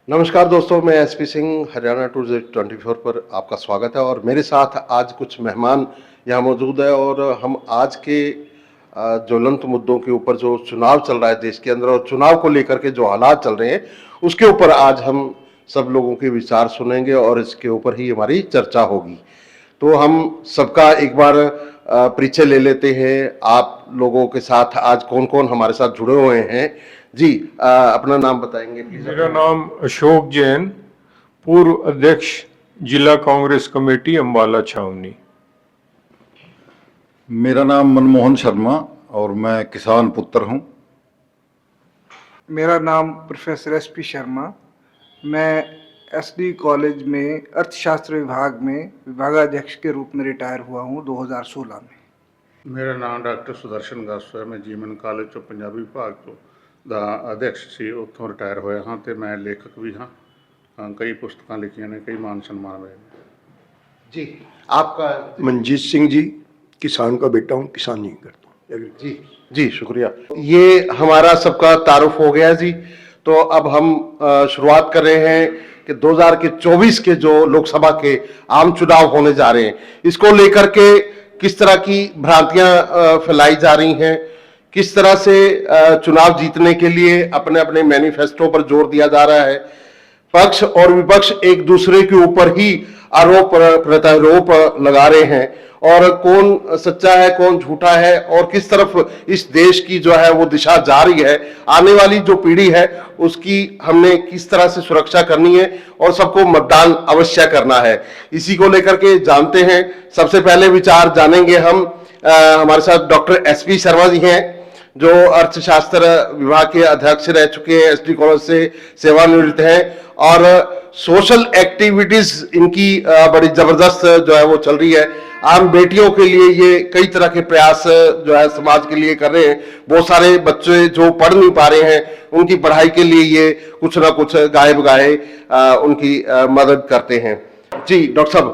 नमस्कार दोस्तों, मैं एसपी सिंह हरियाणा टूर 24 पर आपका स्वागत है। और मेरे साथ आज कुछ मेहमान यहाँ मौजूद है और हम आज के ज्वलंत मुद्दों के ऊपर, जो चुनाव चल रहा है देश के अंदर और चुनाव को लेकर के जो हालात चल रहे हैं, उसके ऊपर आज हम सब लोगों के विचार सुनेंगे और इसके ऊपर ही हमारी चर्चा होगी। तो हम सबका एक बार परिचय ले लेते हैं। आप लोगों के साथ आज कौन कौन हमारे साथ जुड़े हुए हैं? जी, अपना नाम बताएंगे प्लीज। मेरा नाम अशोक जैन, पूर्व अध्यक्ष जिला कांग्रेस कमेटी अंबाला छावनी। मेरा नाम मनमोहन शर्मा और मैं किसान पुत्र हूं। मेरा नाम प्रोफेसर एसपी शर्मा, मैं एसडी कॉलेज में अर्थशास्त्र विभाग में विभागाध्यक्ष के रूप में रिटायर हुआ हूं 2016 में। मेरा नाम डॉक्टर सुदर्शन गासू है। मैं जीवन कॉलेज चो पंजाबी विभाग तो ਦਾ ਅਧਿਕਸ਼ ਸੀ, ਉੱਥੋਂ ਰਿਟਾਇਰ ਹੋਇਆ ਹਾਂ ਤੇ ਮੈਂ ਲੇਖਕ ਵੀ ਹਾਂ। ਕਈ ਪੁਸਤਕਾਂ ਲਿਖੀਆਂ ਨੇ, ਕਈ ਮਾਨ ਸਨਮਾਨ ਮਿਲੇ ਨੇ। जी, आपका? मंजीत सिंह जी, किसान का बेटा हूँ, किसानी करता हूँ। जी जी, शुक्रिया। ये हमारा सबका तारुफ हो गया जी। तो अब हम शुरुआत कर रहे हैं कि 2024 के जो लोकसभा के आम चुनाव होने जा रहे हैं, इसको लेकर के किस तरह की भ्रांतियां फैलाई जा रही हैं, किस तरह से चुनाव जीतने के लिए अपने अपने मैनिफेस्टो पर जोर दिया जा रहा है। पक्ष और विपक्ष एक दूसरे के ऊपर ही आरोप प्रत्यारोप लगा रहे हैं और कौन सच्चा है कौन झूठा है और किस तरफ इस देश की जो है वो दिशा जा रही है। आने वाली जो पीढ़ी है उसकी हमने किस तरह से सुरक्षा करनी है और सबको मतदान अवश्य करना है। इसी को लेकर के जानते हैं। सबसे पहले विचार जानेंगे हम। हमारे साथ डॉक्टर एसपी शर्मा जी हैं, जो अर्थशास्त्र विभाग के अध्यक्ष रह चुके हैं, एसडी कॉलेज से सेवानिवृत्त हैं और सोशल एक्टिविटीज इनकी बड़ी जबरदस्त जो है वो चल रही है। आम बेटियों के लिए ये कई तरह के प्रयास जो है समाज के लिए कर रहे हैं। बहुत सारे बच्चे जो पढ़ नहीं पा रहे हैं, उनकी पढ़ाई के लिए ये कुछ ना कुछ गाए बगाए उनकी मदद करते हैं। जी डॉक्टर साहब,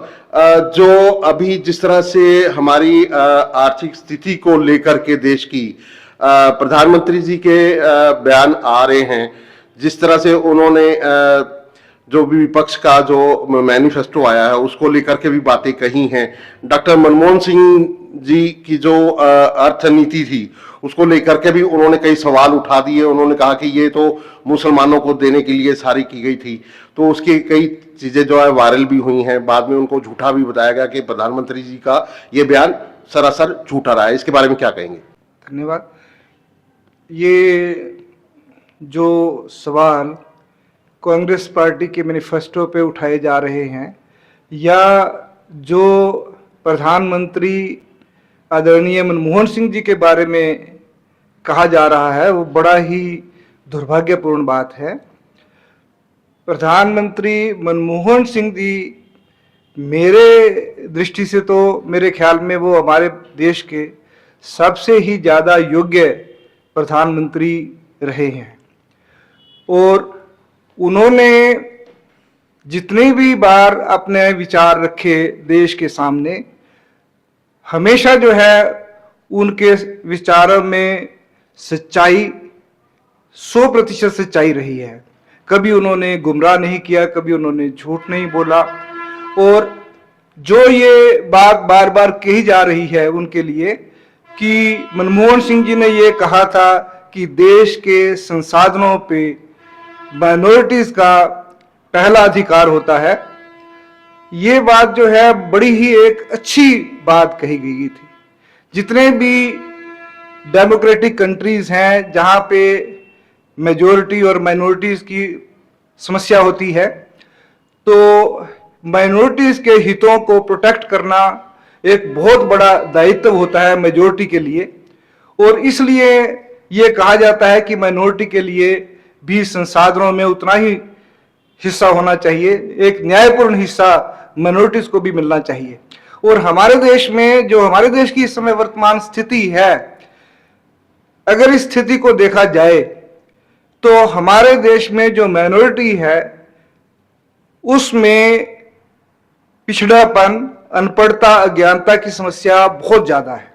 जो अभी जिस तरह से हमारी आर्थिक स्थिति को लेकर के देश की प्रधानमंत्री जी के बयान आ रहे हैं, जिस तरह से उन्होंने जो भी विपक्ष का जो मैनिफेस्टो आया है उसको लेकर के भी बातें कही हैं। डॉक्टर मनमोहन सिंह जी की जो अर्थ नीति थी उसको लेकर के भी उन्होंने कई सवाल उठा दिए। उन्होंने कहा कि ये तो मुसलमानों को देने के लिए सारी की गई थी, तो उसकी कई चीजें जो है वायरल भी हुई हैं। बाद में उनको झूठा भी बताया गया कि प्रधानमंत्री जी का ये बयान सरासर झूठा रहा है। इसके बारे में क्या कहेंगे? धन्यवाद। ये जो सवाल कांग्रेस पार्टी के मैनिफेस्टो पे उठाए जा रहे हैं या जो प्रधानमंत्री आदरणीय मनमोहन सिंह जी के बारे में कहा जा रहा है, वो बड़ा ही दुर्भाग्यपूर्ण बात है। प्रधानमंत्री मनमोहन सिंह जी मेरे दृष्टि से तो मेरे ख्याल में वो हमारे देश के सबसे ही ज़्यादा योग्य प्रधानमंत्री रहे हैं और उन्होंने जितनी भी बार अपने विचार रखे देश के सामने, हमेशा जो है उनके विचारों में सच्चाई 100% सच्चाई रही है। कभी उन्होंने गुमराह नहीं किया, कभी उन्होंने झूठ नहीं बोला। और जो ये बात बार बार कही जा रही है उनके लिए कि मनमोहन सिंह जी ने ये कहा था कि देश के संसाधनों पे माइनॉरिटीज का पहला अधिकार होता है, ये बात जो है बड़ी ही एक अच्छी बात कही गई थी। जितने भी डेमोक्रेटिक कंट्रीज हैं जहाँ पे मेजॉरिटी और माइनॉरिटीज की समस्या होती है, तो माइनॉरिटीज के हितों को प्रोटेक्ट करना एक बहुत बड़ा दायित्व होता है मेजॉरिटी के लिए। और इसलिए ये कहा जाता है कि माइनॉरिटी के लिए भी संसाधनों में उतना ही हिस्सा होना चाहिए, एक न्यायपूर्ण हिस्सा माइनॉरिटीज को भी मिलना चाहिए। और हमारे देश में जो हमारे देश की इस समय वर्तमान स्थिति है, अगर इस स्थिति को देखा जाए तो हमारे देश में जो माइनॉरिटी है उसमें पिछड़ापन, अनपढ़ता, अज्ञानता की समस्या बहुत ज्यादा है।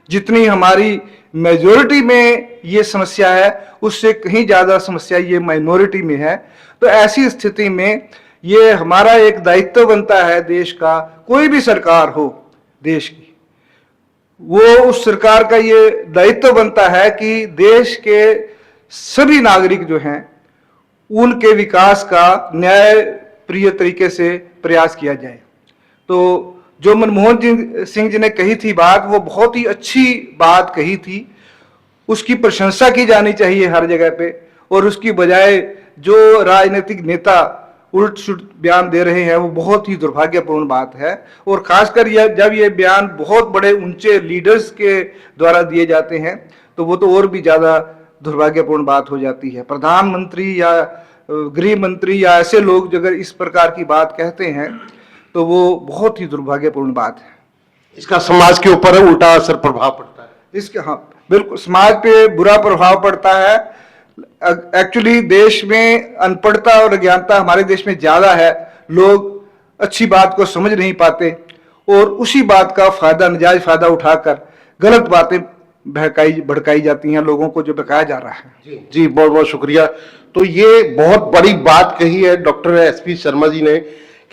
जितनी हमारी मेजोरिटी में ये समस्या है उससे कहीं ज़्यादा समस्या ये माइनॉरिटी में है। तो ऐसी स्थिति में ये हमारा एक दायित्व बनता है देश का, कोई भी सरकार हो देश की, वो उस सरकार का ये दायित्व बनता है कि देश के सभी नागरिक जो हैं उनके विकास का न्याय प्रिय तरीके से प्रयास किया जाए। तो जो मनमोहन सिंह जी ने कही थी बात, वो बहुत ही अच्छी बात कही थी, उसकी प्रशंसा की जानी चाहिए हर जगह पे। और उसकी बजाय जो राजनीतिक नेता उल्ट सुलट बयान दे रहे हैं वो बहुत ही दुर्भाग्यपूर्ण बात है। और खासकर जब ये बयान बहुत बड़े ऊंचे लीडर्स के द्वारा दिए जाते हैं तो वो तो और भी ज़्यादा दुर्भाग्यपूर्ण बात हो जाती है। प्रधानमंत्री या गृह मंत्री या ऐसे लोग अगर इस प्रकार की बात कहते हैं तो वो बहुत ही दुर्भाग्यपूर्ण बात है। इसका समाज के ऊपर उल्टा असर प्रभाव पड़ता है। इसके हाँ बिल्कुल समाज पे बुरा प्रभाव पड़ता है। एक्चुअली देश में अनपढ़ता और अज्ञानता हमारे देश में ज़्यादा है, लोग अच्छी बात को समझ नहीं पाते और उसी बात का फायदा, नाजायज फायदा उठाकर गलत बातें भड़काई जाती हैं लोगों को, जो बकाया जा रहा है। जी बहुत बहुत शुक्रिया। तो ये बहुत बड़ी बात कही है डॉक्टर एसपी शर्मा जी ने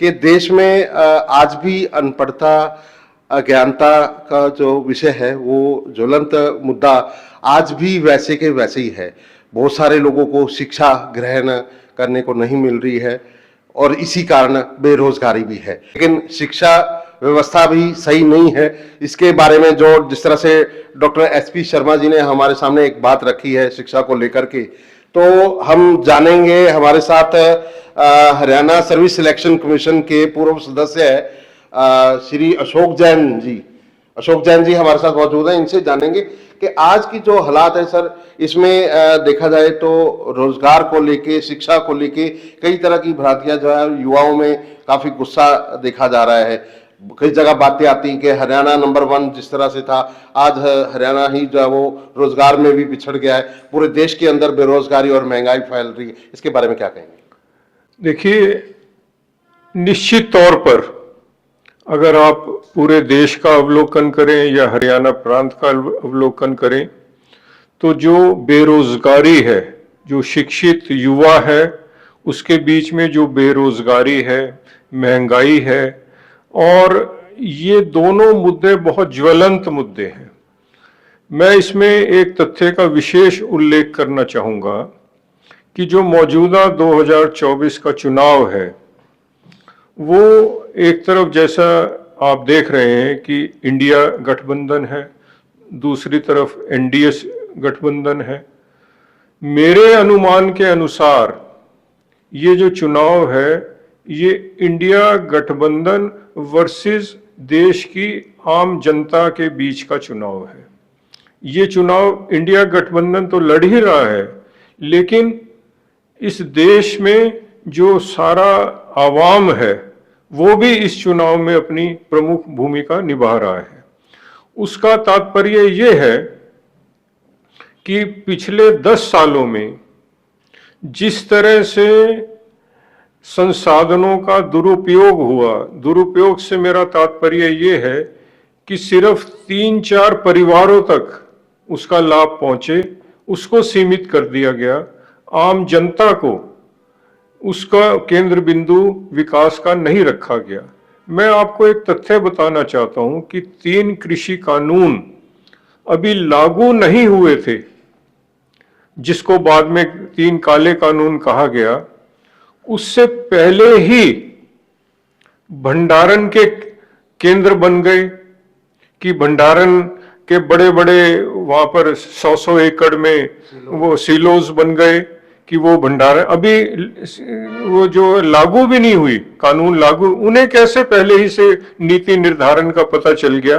कि देश में आज भी अनपढ़ता अज्ञानता का जो विषय है वो ज्वलंत मुद्दा आज भी वैसे के वैसे ही है। बहुत सारे लोगों को शिक्षा ग्रहण करने को नहीं मिल रही है और इसी कारण बेरोजगारी भी है। लेकिन शिक्षा व्यवस्था भी सही नहीं है। इसके बारे में जो जिस तरह से डॉक्टर एसपी शर्मा जी ने हमारे सामने एक बात रखी है शिक्षा को लेकर के, तो हम जानेंगे। हमारे साथ हरियाणा सर्विस सिलेक्शन कमीशन के पूर्व सदस्य है श्री अशोक जैन जी। अशोक जैन जी हमारे साथ मौजूद हैं, इनसे जानेंगे कि आज की जो हालात है सर, इसमें देखा जाए तो रोजगार को लेके, शिक्षा को लेके कई तरह की भ्रांतियां जो है युवाओं में काफी गुस्सा देखा जा रहा है। कई जगह बातें आती हैं कि हरियाणा नंबर 1 जिस तरह से था, आज हरियाणा ही जो है वो रोजगार में भी पिछड़ गया है। पूरे देश के अंदर बेरोजगारी और महंगाई फैल रही है। इसके बारे में क्या कहेंगे? देखिए, निश्चित तौर पर अगर आप पूरे देश का अवलोकन करें या हरियाणा प्रांत का अवलोकन करें तो जो बेरोजगारी है, जो शिक्षित युवा है उसके बीच में जो बेरोजगारी है, महंगाई है, और ये दोनों मुद्दे बहुत ज्वलंत मुद्दे हैं। मैं इसमें एक तथ्य का विशेष उल्लेख करना चाहूँगा कि जो मौजूदा 2024 का चुनाव है वो एक तरफ जैसा आप देख रहे हैं कि इंडिया गठबंधन है, दूसरी तरफ एनडीए गठबंधन है। मेरे अनुमान के अनुसार ये जो चुनाव है ये इंडिया गठबंधन वर्सेस देश की आम जनता के बीच का चुनाव है। ये चुनाव इंडिया गठबंधन तो लड़ ही रहा है, लेकिन इस देश में जो सारा आवाम है वो भी इस चुनाव में अपनी प्रमुख भूमिका निभा रहा है। उसका तात्पर्य ये है कि पिछले 10 सालों में जिस तरह से संसाधनों का दुरुपयोग हुआ, दुरुपयोग से मेरा तात्पर्य ये है कि सिर्फ 3-4 परिवारों तक उसका लाभ पहुंचे, उसको सीमित कर दिया गया। आम जनता को उसका केंद्र बिंदु विकास का नहीं रखा गया। मैं आपको एक तथ्य बताना चाहता हूं कि 3 कृषि कानून अभी लागू नहीं हुए थे, जिसको बाद में 3 काले कानून कहा गया। उससे पहले ही भंडारण के केंद्र बन गए कि भंडारण के बड़े बड़े वहां पर 100 एकड़ में वो सिलोज बन गए कि वो भंडारण अभी वो जो लागू भी नहीं हुई, कानून लागू, उन्हें कैसे पहले ही से नीति निर्धारण का पता चल गया।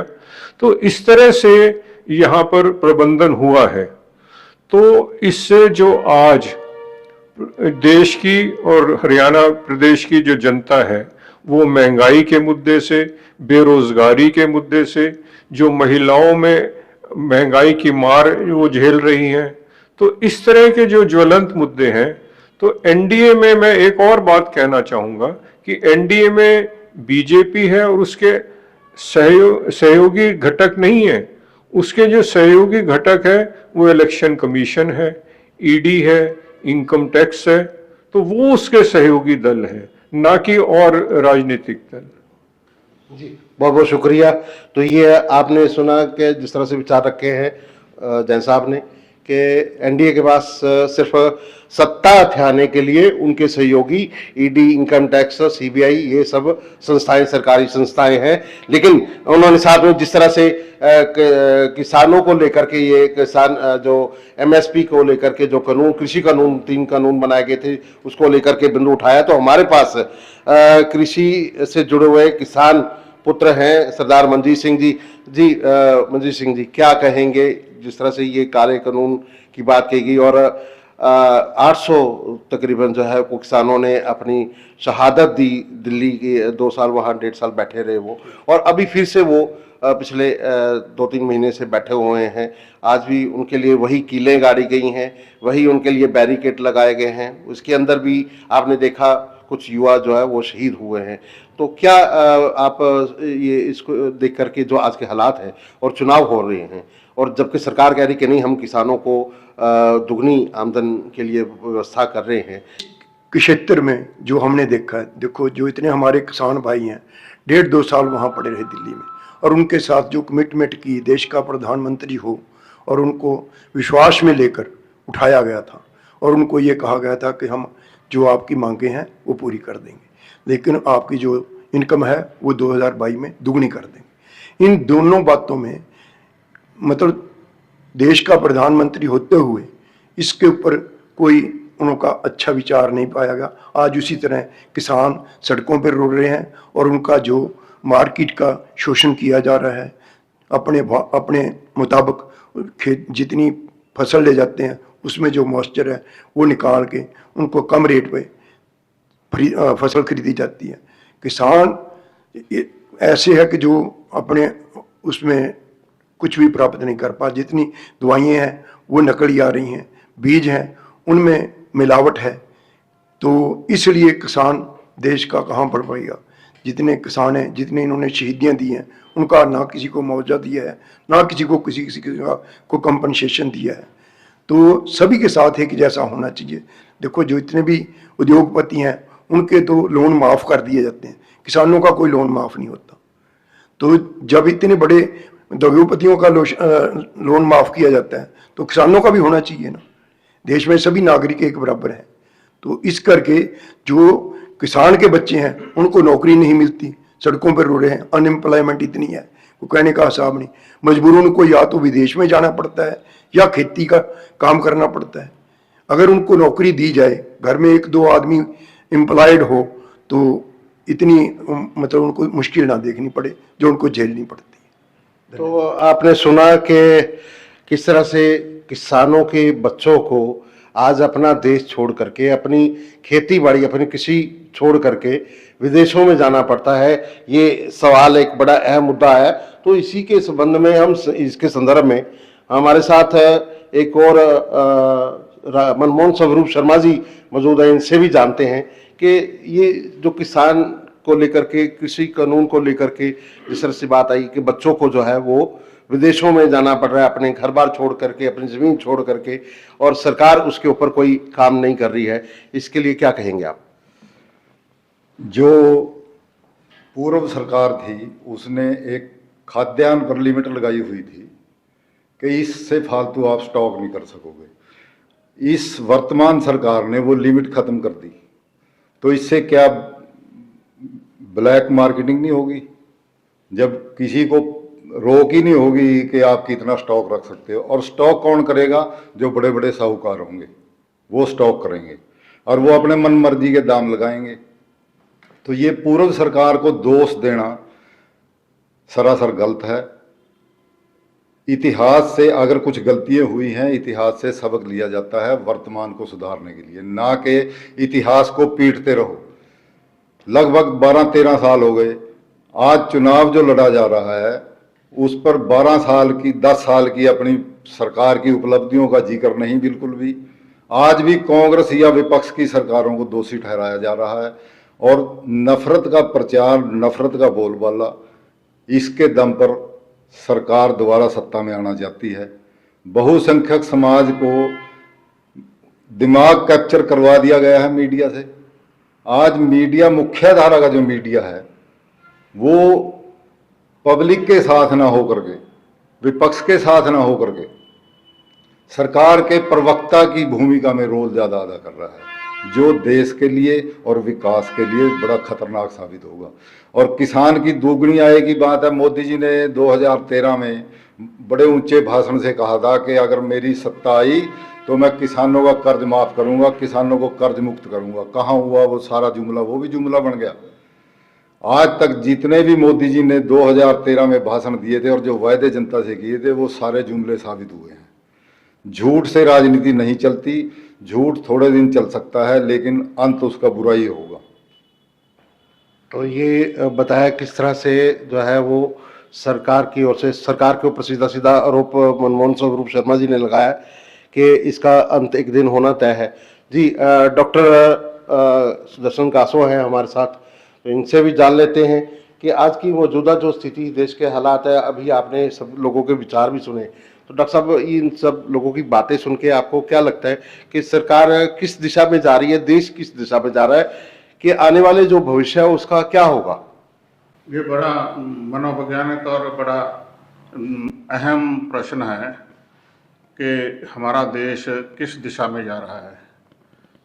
तो इस तरह से यहाँ पर प्रबंधन हुआ है। तो इससे जो आज देश की और हरियाणा प्रदेश की जो जनता है वो महंगाई के मुद्दे से, बेरोजगारी के मुद्दे से, जो महिलाओं में महंगाई की मार वो झेल रही हैं, तो इस तरह के जो ज्वलंत मुद्दे हैं, तो एनडीए में मैं एक और बात कहना चाहूँगा कि एनडीए में बीजेपी है और उसके सहयोगी घटक नहीं है, उसके जो सहयोगी घटक है वो इलेक्शन कमीशन है, ईडी है, इनकम टैक्स है, तो वो उसके सहयोगी दल है, ना कि और राजनीतिक दल। जी, बहुत बहुत शुक्रिया। तो ये आपने सुना कि जिस तरह से विचार रखे हैं जैन साहब ने कि एनडीए के पास सिर्फ सत्ता हथियाने के लिए उनके सहयोगी ईडी, इनकम टैक्स, सीबीआई, ये सब संस्थाएं सरकारी संस्थाएं हैं, लेकिन उन्होंने साथ में जिस तरह से किसानों को लेकर के ये किसान जो एमएसपी को लेकर के जो कानून, कृषि कानून, 3 कानून बनाए गए थे, उसको लेकर के बिंदु उठाया, तो हमारे पास कृषि से जुड़े हुए किसान पुत्र हैं सरदार मनजीत सिंह जी। जी मनजीत सिंह जी, क्या कहेंगे जिस तरह से ये काले कानून की बात की गई और 800 तकरीबन जो है वो किसानों ने अपनी शहादत दी, दिल्ली के 2 साल वहाँ 1.5 साल बैठे रहे वो, और अभी फिर से वो पिछले 2-3 महीने से बैठे हुए हैं। आज भी उनके लिए वही कीलें गाड़ी गई हैं, वही उनके लिए बैरिकेड लगाए गए हैं। उसके अंदर भी आपने देखा कुछ युवा जो है वो शहीद हुए हैं। तो क्या आप ये इसको देख करके जो आज के हालात हैं और चुनाव हो रहे हैं, और जबकि सरकार कह रही कि नहीं हम किसानों को दुगनी आमदन के लिए व्यवस्था कर रहे हैं। के क्षेत्र में जो हमने देखा है, देखो जो इतने हमारे किसान भाई हैं 1.5-2 साल वहाँ पड़े रहे दिल्ली में, और उनके साथ जो कमिटमेंट की देश का प्रधानमंत्री हो, और उनको विश्वास में लेकर उठाया गया था, और उनको ये कहा गया था कि हम जो आपकी मांगे हैं वो पूरी कर देंगे, लेकिन आपकी जो इनकम है वो 2022 में दुगनी कर देंगे। इन दोनों बातों में मतलब देश का प्रधानमंत्री होते हुए इसके ऊपर कोई उनका अच्छा विचार नहीं पाया गया। आज उसी तरह किसान सड़कों पर रो रहे हैं, और उनका जो मार्केट का शोषण किया जा रहा है, अपने मुताबिक खेत जितनी फसल ले जाते हैं उसमें जो मॉइस्चर है वो निकाल के उनको कम रेट पे फसल खरीदी जाती है। किसान ऐसे है कि जो अपने उसमें कुछ भी प्राप्त नहीं कर पा, जितनी दवाइयाँ हैं वो नकली आ रही हैं, बीज हैं उनमें मिलावट है, तो इसलिए किसान देश का कहाँ बढ़ पाएगा। जितने किसान हैं, जितने इन्होंने शहीदियाँ दी हैं, उनका ना किसी को मुआवजा दिया है, ना किसी का को कंपनसेशन दिया है। तो सभी के साथ एक जैसा होना चाहिए। देखो जो इतने भी उद्योगपति हैं उनके तो लोन माफ़ कर दिए जाते हैं, किसानों का कोई लोन माफ़ नहीं होता। तो जब इतने बड़े उद्योगपतियों का लोन माफ़ किया जाता है तो किसानों का भी होना चाहिए ना। देश में सभी नागरिक एक बराबर हैं, तो इस करके जो किसान के बच्चे हैं उनको नौकरी नहीं मिलती, सड़कों पर रो रहे हैं, अनएम्प्लॉयमेंट इतनी है वो कहने का हिसाब नहीं। मजबूरन उनको या तो विदेश में जाना पड़ता है या खेती का काम करना पड़ता है। अगर उनको नौकरी दी जाए, घर में 1-2 आदमी एम्प्लॉयड हो, तो इतनी मतलब उनको मुश्किल ना देखनी पड़े जो उनको झेलनी पड़ती है। तो आपने सुना कि किस तरह से किसानों के बच्चों को आज अपना देश छोड़ करके, अपनी खेती बाड़ी, अपनी कृषि छोड़ करके विदेशों में जाना पड़ता है। ये सवाल एक बड़ा अहम मुद्दा है। तो इसी के संबंध में हम इसके संदर्भ में हमारे साथ एक और मनमोहन स्वरूप शर्मा जी मौजूद हैं, इनसे भी जानते हैं कि ये जो किसान को लेकर के, कृषि कानून को लेकर के जिस तरह से बात आई कि बच्चों को जो है वो विदेशों में जाना पड़ रहा है, अपने घर बार छोड़ करके, अपनी जमीन छोड़ करके, और सरकार उसके ऊपर कोई काम नहीं कर रही है, इसके लिए क्या कहेंगे आप? जो पूर्व सरकार थी उसने एक खाद्यान्न पर लिमिट लगाई हुई थी कि इससे फालतू आप स्टॉक नहीं कर सकोगे। इस वर्तमान सरकार ने वो लिमिट खत्म कर दी, तो इससे क्या ब्लैक मार्केटिंग नहीं होगी? जब किसी को रोक ही नहीं होगी कि आप कितना स्टॉक रख सकते हो, और स्टॉक कौन करेगा? जो बड़े बड़े साहूकार होंगे वो स्टॉक करेंगे और वो अपने मन मर्जी के दाम लगाएंगे। तो ये पूर्व सरकार को दोष देना सरासर गलत है। इतिहास से अगर कुछ गलतियां हुई हैं, इतिहास से सबक लिया जाता है वर्तमान को सुधारने के लिए, ना कि इतिहास को पीटते रहो। लगभग 12-13 साल हो गए, आज चुनाव जो लड़ा जा रहा है उस पर 12 साल की 10 साल की अपनी सरकार की उपलब्धियों का जिक्र नहीं बिल्कुल भी। आज भी कांग्रेस या विपक्ष की सरकारों को दोषी ठहराया जा रहा है, और नफरत का प्रचार, नफरत का बोलबाला, इसके दम पर सरकार दोबारा सत्ता में आना चाहती है। बहुसंख्यक समाज को दिमाग कैप्चर करवा दिया गया है मीडिया से। आज मीडिया, मुख्य धारा का जो मीडिया है, वो पब्लिक के साथ ना होकर के, विपक्ष के साथ ना होकर के, सरकार के प्रवक्ता की भूमिका में रोल ज़्यादा अदा कर रहा है, जो देश के लिए और विकास के लिए बड़ा खतरनाक साबित होगा। और किसान की दोगुनी आय की बात है। मोदी जी ने 2013 में बड़े ऊंचे भाषण से कहा था कि अगर मेरी सत्ता आई तो मैं किसानों का कर्ज माफ़ करूंगा, किसानों को कर्ज मुक्त करूंगा। कहाँ हुआ वो सारा जुमला? वो भी जुमला बन गया। आज तक जितने भी मोदी जी ने 2013 में भाषण दिए थे और जो वायदे जनता से किए थे, वो सारे जुमले साबित हुए हैं। झूठ से राजनीति नहीं चलती। झूठ थोड़े दिन चल सकता है, लेकिन अंत उसका बुरा ही होगा। तो ये बताया किस तरह से जो है वो सरकार की ओर से, सरकार के ऊपर सीधा सीधा आरोप मनमोहन स्वरूप शर्मा जी ने लगाया कि इसका अंत एक दिन होना तय है। जी, डॉक्टर सुदर्शन कासो हैं हमारे साथ, तो इनसे भी जान लेते हैं कि आज की मौजूदा जो स्थिति, देश के हालात है, अभी आपने सब लोगों के विचार भी सुने, तो डॉक्टर साहब इन सब लोगों की बातें सुन के आपको क्या लगता है कि सरकार किस दिशा में जा रही है, देश किस दिशा में जा रहा है, कि आने वाले जो भविष्य है उसका क्या होगा? ये बड़ा मनोवैज्ञानिक और बड़ा अहम प्रश्न है कि हमारा देश किस दिशा में जा रहा है।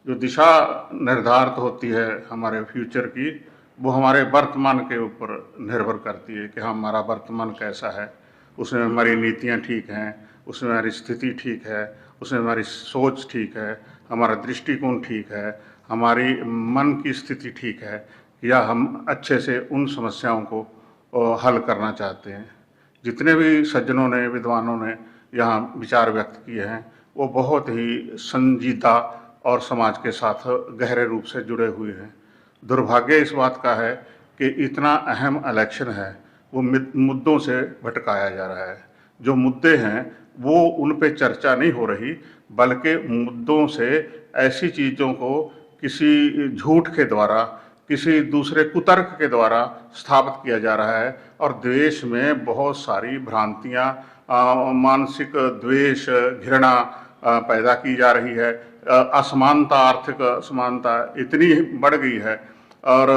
जो दिशा निर्धारित होती है हमारे फ्यूचर की, वो हमारे वर्तमान के ऊपर निर्भर करती है कि हमारा वर्तमान कैसा है, उसमें हमारी नीतियाँ ठीक हैं, उसमें हमारी स्थिति ठीक है, उसमें हमारी सोच ठीक है, हमारा दृष्टिकोण ठीक है, हमारी मन की स्थिति ठीक है, या हम अच्छे से उन समस्याओं को हल करना चाहते हैं। जितने भी सज्जनों ने, विद्वानों ने यहाँ विचार व्यक्त किए हैं, वो बहुत ही संजीदा और समाज के साथ गहरे रूप से जुड़े हुए हैं। दुर्भाग्य इस बात का है कि इतना अहम इलेक्शन है, वो मुद्दों से भटकाया जा रहा है। जो मुद्दे हैं वो उन पे चर्चा नहीं हो रही, बल्कि मुद्दों से ऐसी चीज़ों को किसी झूठ के द्वारा, किसी दूसरे कुतर्क के द्वारा स्थापित किया जा रहा है, और देश में बहुत सारी भ्रांतियाँ, मानसिक द्वेष, घृणा पैदा की जा रही है। असमानता, आर्थिक असमानता इतनी बढ़ गई है, और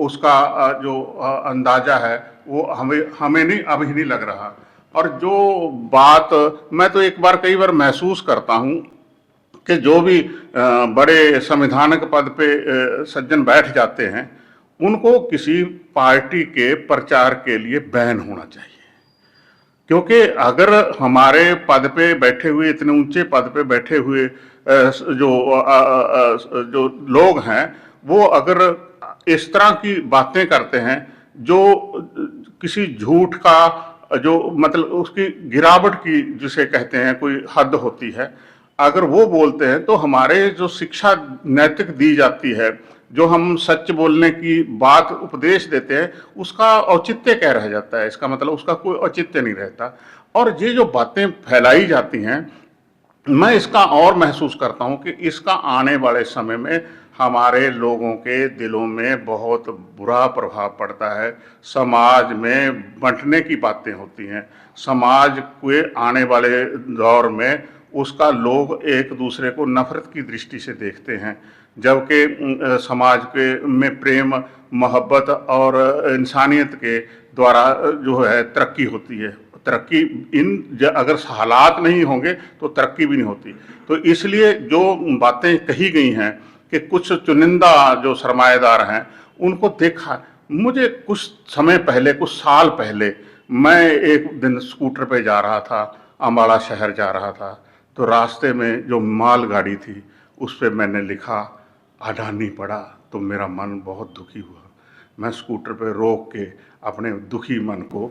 उसका जो अंदाजा है वो हमें नहीं, अभी नहीं लग रहा। और जो बात मैं तो कई बार महसूस करता हूँ कि जो भी बड़े संवैधानिक पद पे सज्जन बैठ जाते हैं, उनको किसी पार्टी के प्रचार के लिए बैन होना चाहिए। क्योंकि अगर हमारे पद पे बैठे हुए, इतने ऊंचे पद पे बैठे हुए जो लोग हैं, वो अगर इस तरह की बातें करते हैं, जो किसी झूठ का, जो मतलब उसकी गिरावट की जिसे कहते हैं कोई हद होती है, अगर वो बोलते हैं, तो हमारे जो शिक्षा नैतिक दी जाती है, जो हम सच बोलने की बात उपदेश देते हैं, उसका औचित्य क्या रह जाता है? इसका मतलब उसका कोई औचित्य नहीं रहता। और ये जो बातें फैलाई जाती हैं, मैं इसका और महसूस करता हूँ कि इसका आने वाले समय में हमारे लोगों के दिलों में बहुत बुरा प्रभाव पड़ता है। समाज में बंटने की बातें होती हैं। समाज के आने वाले दौर में उसका लोग एक दूसरे को नफरत की दृष्टि से देखते हैं, जबकि समाज के में प्रेम, मोहब्बत और इंसानियत के द्वारा जो है तरक्की होती है। तरक्की अगर हालात नहीं होंगे तो तरक्की भी नहीं होती। तो इसलिए जो बातें कही गई हैं कि कुछ चुनिंदा जो सरमाएदार हैं उनको देखा, मुझे कुछ समय पहले, कुछ साल पहले, मैं एक दिन स्कूटर पे जा रहा था, अम्बाला शहर जा रहा था, तो रास्ते में जो मालगाड़ी थी उस पर मैंने लिखा अडानी पड़ा, तो मेरा मन बहुत दुखी हुआ। मैं स्कूटर पर रोक के अपने दुखी मन को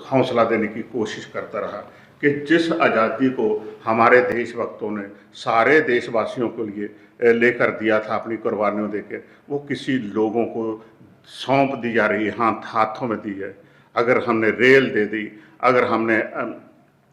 हौसला देने की कोशिश करता रहा कि जिस आज़ादी को हमारे देशभक्तों ने सारे देशवासियों के लिए लेकर दिया था, अपनी कुर्बानियों देकर, वो किसी लोगों को सौंप दी जा रही है, हाथों में दी है। अगर हमने रेल दे दी, अगर हमने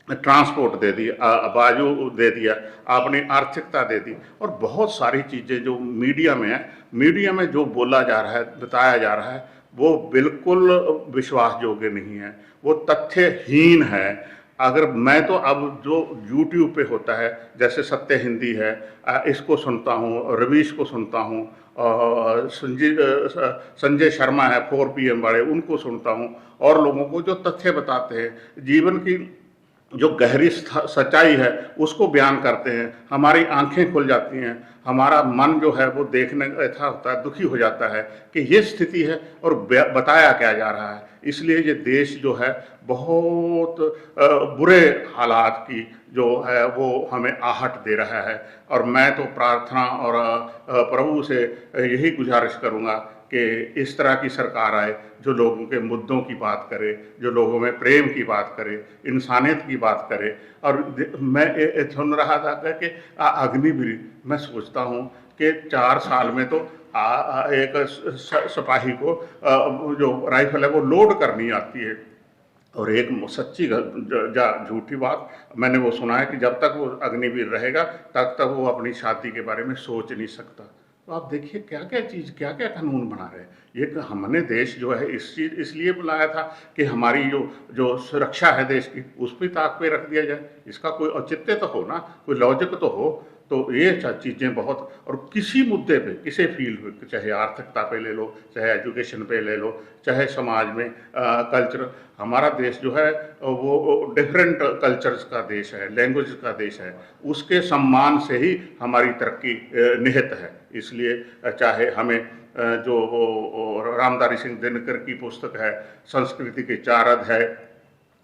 ट्रांसपोर्ट दे दी, बाजू दे दिया, अपनी आर्थिकता दे दी, और बहुत सारी चीज़ें जो मीडिया में है, मीडिया में जो बोला जा रहा है, बताया जा रहा है, वो बिल्कुल विश्वास योग्य नहीं है, वो तथ्यहीन है। अगर मैं तो अब जो YouTube पे होता है, जैसे सत्य हिंदी है, इसको सुनता हूँ, रवीश को सुनता हूँ, संजय शर्मा है 4 PM वाले, उनको सुनता हूँ, और लोगों को जो तथ्य बताते हैं, जीवन की जो गहरी सच्चाई है उसको बयान करते हैं, हमारी आंखें खुल जाती हैं, हमारा मन जो है वो देखने ऐसा होता है, दुखी हो जाता है कि ये स्थिति है और बताया क्या जा रहा है। इसलिए ये देश जो है बहुत बुरे हालात की जो है वो हमें आहट दे रहा है। और मैं तो प्रार्थना और प्रभु से यही गुजारिश करूँगा कि इस तरह की सरकार आए जो लोगों के मुद्दों की बात करे, जो लोगों में प्रेम की बात करे, इंसानियत की बात करे। और मैं सुन रहा था कि अग्निवीर, मैं सोचता हूँ कि 4 साल में तो एक सिपाही को जो राइफल है वो लोड करनी आती है। और एक सच्ची झूठी बात मैंने वो सुना है कि जब तक वो अग्निवीर रहेगा तब तक वो अपनी शादी के बारे में सोच नहीं सकता। तो आप देखिए क्या क्या चीज़, क्या क्या कानून बना रहे हैं। ये हमने देश जो है इसलिए बुलाया था कि हमारी जो सुरक्षा है देश की उस पर ताक पे रख दिया जाए। इसका कोई औचित्य तो हो ना, कोई लॉजिक तो हो। तो ये चीज़ें बहुत, और किसी मुद्दे पे, किसी फील्ड पे, चाहे आर्थिकता पे ले लो, चाहे एजुकेशन पे ले लो, चाहे समाज में कल्चर, हमारा देश जो है वो डिफरेंट कल्चर्स का देश है, लैंग्वेज का देश है, उसके सम्मान से ही हमारी तरक्की निहित है। इसलिए चाहे हमें जो रामधारी सिंह दिनकर की पुस्तक है संस्कृति के 4 अध्याय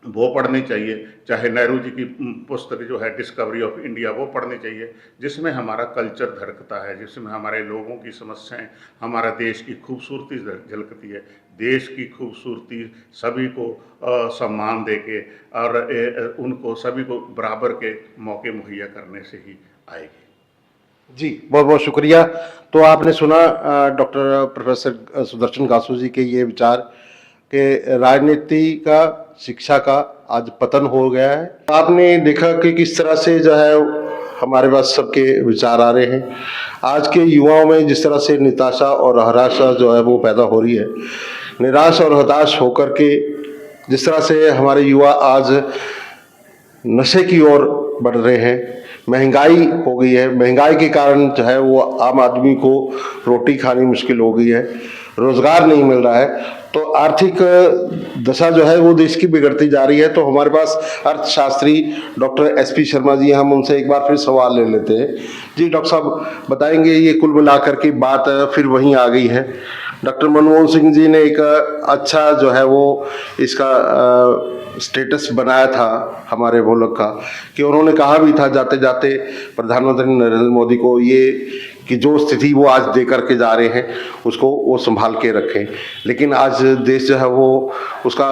वो पढ़नी चाहिए, चाहे नेहरू जी की पुस्तक जो है डिस्कवरी ऑफ इंडिया वो पढ़नी चाहिए, जिसमें हमारा कल्चर धड़कता है, जिसमें हमारे लोगों की समस्याएं, हमारा देश की खूबसूरती झलकती है। देश की खूबसूरती सभी को सम्मान देके और उनको सभी को बराबर के मौके मुहैया करने से ही आएगी। जी, बहुत बहुत शुक्रिया। तो आपने सुना डॉक्टर प्रोफेसर सुदर्शन गासू जी के ये विचार कि राजनीति का, शिक्षा का आज पतन हो गया है। आपने देखा कि किस तरह से जो है हमारे पास सबके विचार आ रहे हैं। आज के युवाओं में जिस तरह से निराशा और हताशा जो है वो पैदा हो रही है, निराश और हताश होकर के जिस तरह से हमारे युवा आज नशे की ओर बढ़ रहे हैं, महंगाई हो गई है, महंगाई के कारण जो है वो आम आदमी को रोटी खानी मुश्किल हो गई है, रोजगार नहीं मिल रहा है, तो आर्थिक दशा जो है वो देश की बिगड़ती जा रही है। तो हमारे पास अर्थशास्त्री डॉक्टर SP शर्मा जी, हम उनसे एक बार फिर सवाल ले लेते हैं। जी डॉक्टर साहब बताएंगे, ये कुल मिलाकर की बात फिर वहीं आ गई है। डॉक्टर मनमोहन सिंह जी ने एक अच्छा जो है वो इसका स्टेटस बनाया था हमारे मुल्क का, कि उन्होंने कहा भी था जाते जाते प्रधानमंत्री नरेंद्र मोदी को ये कि जो स्थिति वो आज दे करके जा रहे हैं उसको वो संभाल के रखें। लेकिन आज देश जो है वो उसका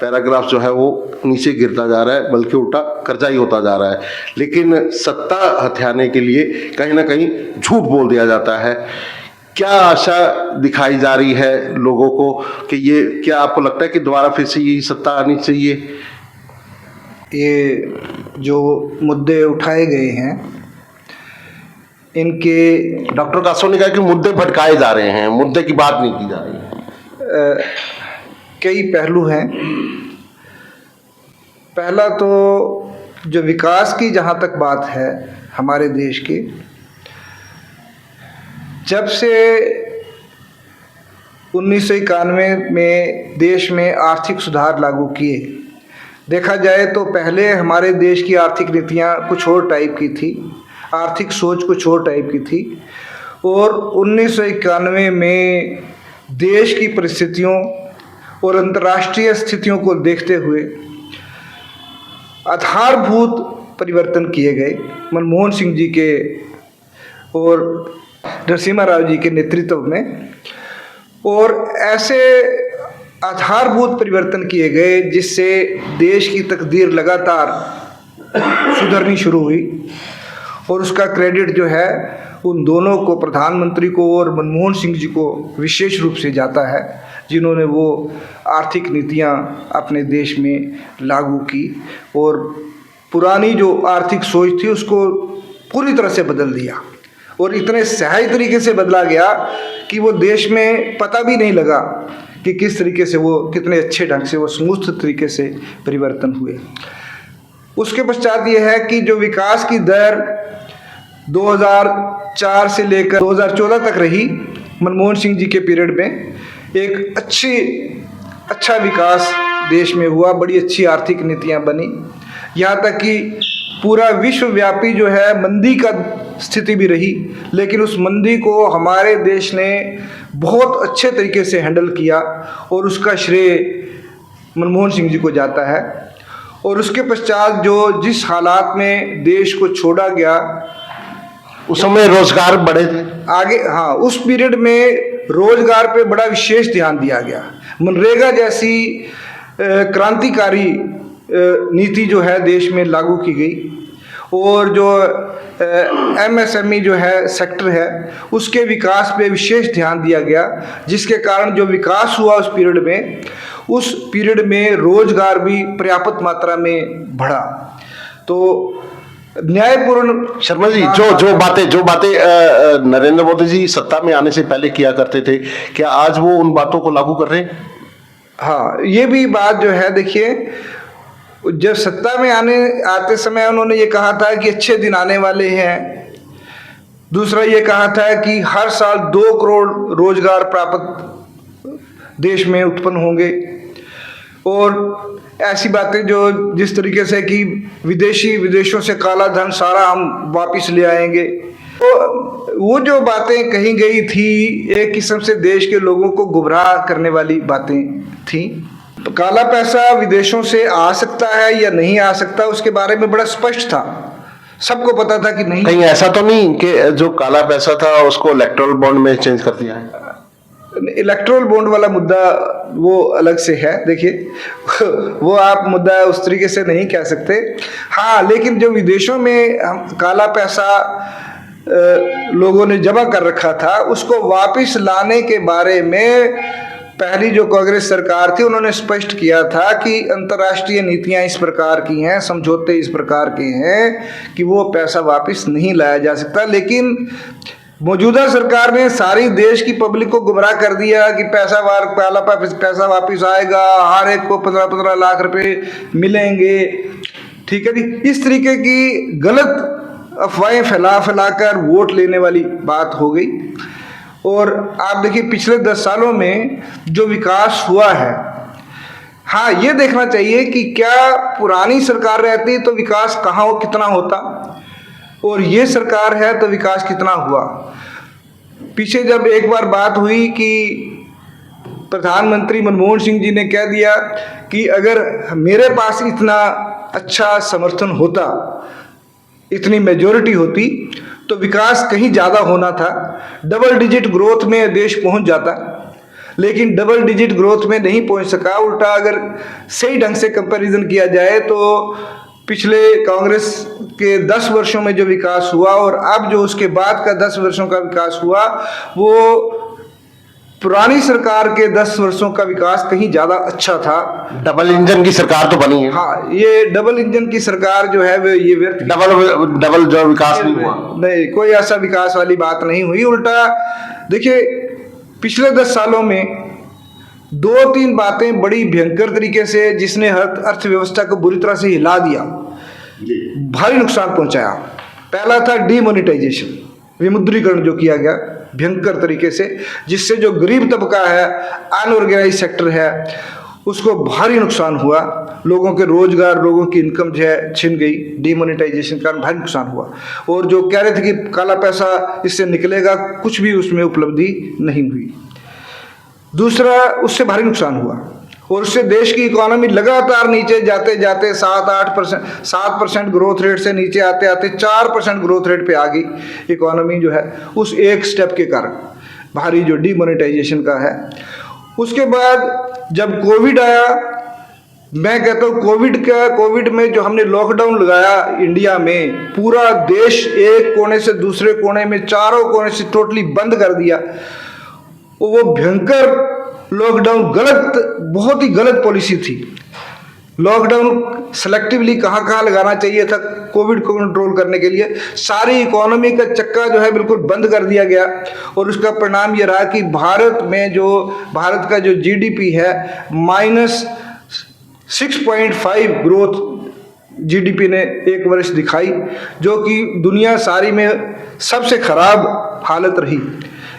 पैराग्राफ जो है वो नीचे गिरता जा रहा है, बल्कि उल्टा कर्जा ही होता जा रहा है। लेकिन सत्ता हथियाने के लिए कहीं ना कहीं झूठ बोल दिया जाता है। क्या आशा दिखाई जा रही है लोगों को कि ये, क्या आपको लगता है कि दोबारा फिर से यही सत्ता आनी चाहिए? ये जो मुद्दे उठाए गए हैं इनके, डॉक्टर कासो ने कहा कि मुद्दे भटकाए जा रहे हैं, मुद्दे की बात नहीं की जा रही है। कई पहलू हैं। पहला तो जो विकास की जहाँ तक बात है हमारे देश की, जब से 1991 में देश में आर्थिक सुधार लागू किए, देखा जाए तो पहले हमारे देश की आर्थिक नीतियाँ कुछ और टाइप की थी, आर्थिक सोच कुछ और टाइप की थी, और 1991 में देश की परिस्थितियों और अंतर्राष्ट्रीय स्थितियों को देखते हुए आधारभूत परिवर्तन किए गए मनमोहन सिंह जी के और नरसिम्हा राव जी के नेतृत्व में, और ऐसे आधारभूत परिवर्तन किए गए जिससे देश की तकदीर लगातार सुधरनी शुरू हुई। और उसका क्रेडिट जो है उन दोनों को, प्रधानमंत्री को और मनमोहन सिंह जी को विशेष रूप से जाता है, जिन्होंने वो आर्थिक नीतियां अपने देश में लागू की और पुरानी जो आर्थिक सोच थी उसको पूरी तरह से बदल दिया। और इतने सही तरीके से बदला गया कि वो देश में पता भी नहीं लगा कि किस तरीके से वो कितने अच्छे ढंग से वो स्मूथ तरीके से परिवर्तन हुए। उसके पश्चात ये है कि जो विकास की दर 2004 से लेकर 2014 तक रही, मनमोहन सिंह जी के पीरियड में एक अच्छा विकास देश में हुआ, बड़ी अच्छी आर्थिक नीतियां बनी, यहाँ तक कि पूरा विश्वव्यापी जो है मंदी का स्थिति भी रही, लेकिन उस मंदी को हमारे देश ने बहुत अच्छे तरीके से हैंडल किया और उसका श्रेय मनमोहन सिंह जी को जाता है। और उसके पश्चात जो जिस हालात में देश को छोड़ा गया, उस समय रोजगार बढ़े थे आगे, हाँ, उस पीरियड में रोजगार पे बड़ा विशेष ध्यान दिया गया। मनरेगा जैसी क्रांतिकारी नीति जो है देश में लागू की गई और जो MSME जो है सेक्टर है उसके विकास पे विशेष ध्यान दिया गया, जिसके कारण जो विकास हुआ उस पीरियड में रोजगार भी पर्याप्त मात्रा में बढ़ा। तो न्यायपूर्ण शर्मा जी, जो बातें नरेंद्र मोदी जी सत्ता में आने से पहले किया करते थे, क्या आज वो उन बातों को लागू कर रहे हैं? हाँ, ये भी बात जो है, देखिए, जब सत्ता में आते समय उन्होंने ये कहा था कि अच्छे दिन आने वाले हैं। दूसरा ये कहा था कि हर साल 2 करोड़ रोजगार प्राप्त देश में उत्पन्न होंगे और ऐसी बातें जो जिस तरीके से कि विदेशों से काला धन सारा हम वापस ले आएंगे। तो वो जो बातें कही गई थी एक किस्म से देश के लोगों को गुमराह करने वाली बातें थी। काला पैसा विदेशों से आ सकता है या नहीं आ सकता उसके बारे में बड़ा स्पष्ट था, सबको पता था कि नहीं। कहीं ऐसा तो नहीं कि जो काला पैसा था उसको इलेक्टोरल बॉन्ड में चेंज कर दिया है? इलेक्टोरल बॉन्ड वाला मुद्दा वो अलग से है, देखिए वो आप मुद्दा उस तरीके से नहीं कह सकते। हाँ, लेकिन जो विदेशों में काला पैसा लोगों ने जमा कर रखा था उसको वापस लाने के बारे में पहली जो कांग्रेस सरकार थी उन्होंने स्पष्ट किया था कि अंतर्राष्ट्रीय नीतियां इस प्रकार की हैं, समझौते इस प्रकार के हैं कि वो पैसा वापस नहीं लाया जा सकता। लेकिन मौजूदा सरकार ने सारी देश की पब्लिक को गुमराह कर दिया कि पैसा वापस आएगा, हर एक को 15-15 लाख रुपए मिलेंगे, ठीक है जी। इस तरीके की गलत अफवाहें फैला कर वोट लेने वाली बात हो गई। और आप देखिए पिछले 10 सालों में जो विकास हुआ है, हाँ, ये देखना चाहिए कि क्या पुरानी सरकार रहती तो विकास कहाँ कितना होता और ये सरकार है तो विकास कितना हुआ। पीछे जब एक बार बात हुई कि प्रधानमंत्री मनमोहन सिंह जी ने कह दिया कि अगर मेरे पास इतना अच्छा समर्थन होता, इतनी मेजॉरिटी होती तो विकास कहीं ज़्यादा होना था, डबल डिजिट ग्रोथ में देश पहुंच जाता, लेकिन डबल डिजिट ग्रोथ में नहीं पहुंच सका। उल्टा अगर सही ढंग से कंपैरिजन किया जाए तो पिछले कांग्रेस के 10 वर्षों में जो विकास हुआ और अब जो उसके बाद का 10 वर्षों का विकास हुआ वो पुरानी सरकार के 10 वर्षों का विकास कहीं ज्यादा अच्छा था। डबल इंजन की सरकार तो बनी है। हाँ, ये डबल इंजन की सरकार जो है वो ये व्यर्थ, डबल जो विकास नहीं हुआ, नहीं, कोई ऐसा विकास वाली बात नहीं हुई। उल्टा देखिए पिछले 10 सालों में 2-3 बातें बड़ी भयंकर तरीके से जिसने अर्थव्यवस्था को बुरी तरह से हिला दिया, भारी नुकसान पहुंचाया। पहला था डीमोनेटाइजेशन, विमुद्रीकरण जो किया गया भयंकर तरीके से, जिससे जो गरीब तबका है, अनऑर्गेनाइज सेक्टर है, उसको भारी नुकसान हुआ। लोगों के रोजगार, लोगों की इनकम जो है छिन गई, डीमोनेटाइजेशन के कारण भारी नुकसान हुआ। और जो कह रहे थे कि काला पैसा इससे निकलेगा, कुछ भी उसमें उपलब्धि नहीं हुई। दूसरा, उससे भारी नुकसान हुआ और उससे देश की इकोनॉमी लगातार नीचे जाते जाते 7% ग्रोथ रेट से नीचे आते आते 4% ग्रोथ रेट पे आ गई इकोनॉमी जो है, उस एक स्टेप के कारण, भारी जो डीमोनेटाइजेशन का है। उसके बाद जब कोविड आया, मैं कहता हूँ कोविड में जो हमने लॉकडाउन लगाया इंडिया में, पूरा देश एक कोने से दूसरे कोने में, चारों कोने से टोटली बंद कर दिया। वो भयंकर लॉकडाउन बहुत ही गलत पॉलिसी थी। लॉकडाउन सेलेक्टिवली कहाँ कहाँ लगाना चाहिए था कोविड को कंट्रोल करने के लिए, सारी इकोनॉमी का चक्का जो है बिल्कुल बंद कर दिया गया। और उसका परिणाम ये रहा कि भारत का जो जीडीपी है -6.5 ग्रोथ जीडीपी ने एक वर्ष दिखाई, जो कि दुनिया सारी में सबसे खराब हालत रही।